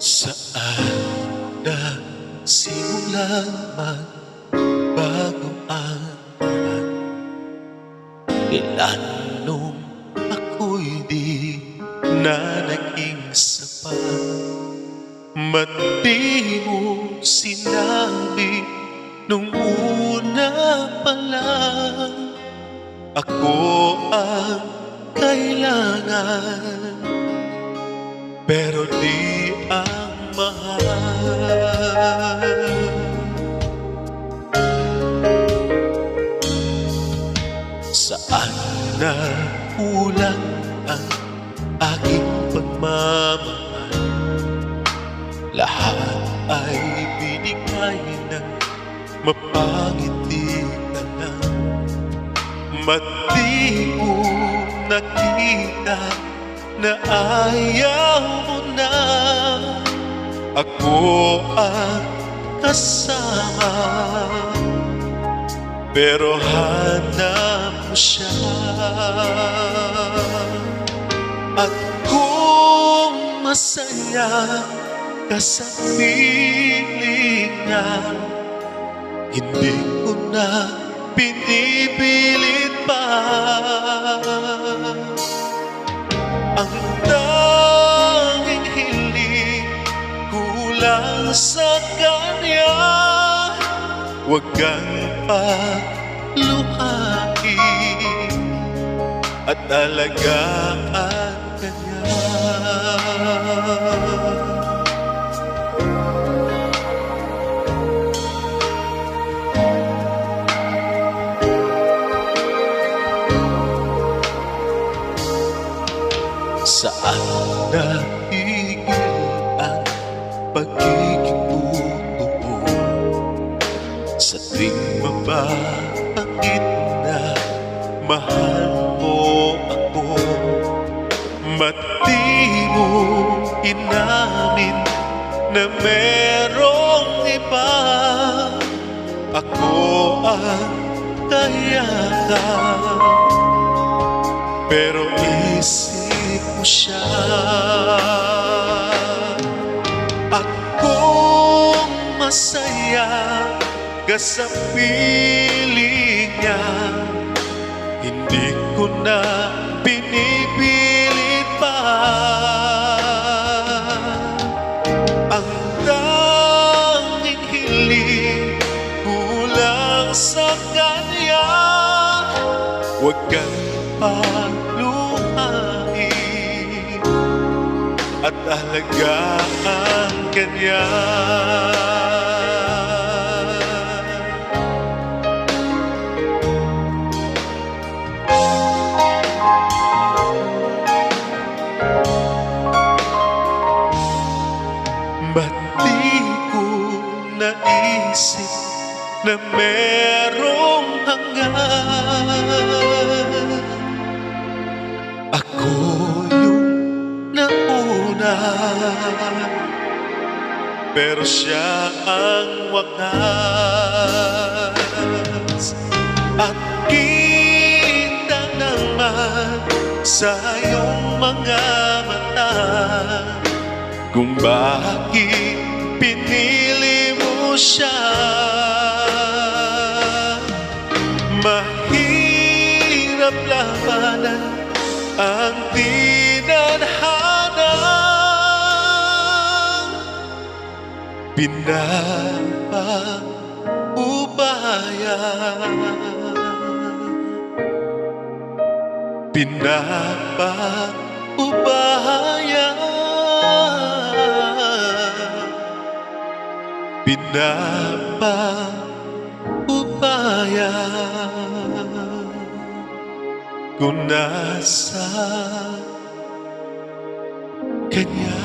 Saan nagsimulang magbago ang buwan? Kailan nung ako'y di na naging sapat? Ba't di mo sinabi nung una pa lang ako ang kailangan, pero di ang mahal? Saan na kulang ang aking pagmamahal? Lahat ay binigay ng mapangiti ka lang. Ba't di mo nakita na ayaw mo na ako ang kasama? Pero hanap mo siya, at kung masaya ka sa piling niya, hindi ko na pinipilit pa. Ang tanging hiling kulang sa kanya, huwag kang paluhain at alagaan ka niya. Saan nahigil ang pagiging totoo? Sa tuwing mababangit na mahal mo ako, ba't di mo inamin na merong iba? Ako ang kayahan, pero isip mo siya. At kung masaya ka sa piling niya, hindi ko na pinipilit pa. Ang tanging hiling kulang sa kanya, huwag kang paluhain at alagaan ka niya. Ba't di ko naisip na merong hanggan? Ako yung nauna, pero siya ang wakas. At kita naman sa iyong mga mata kung bakit pinili mo siya. Mahirap labanan ang tinadhana, pinapaubaya, pinapaubaya, pinapaubaya kung nasa kanya.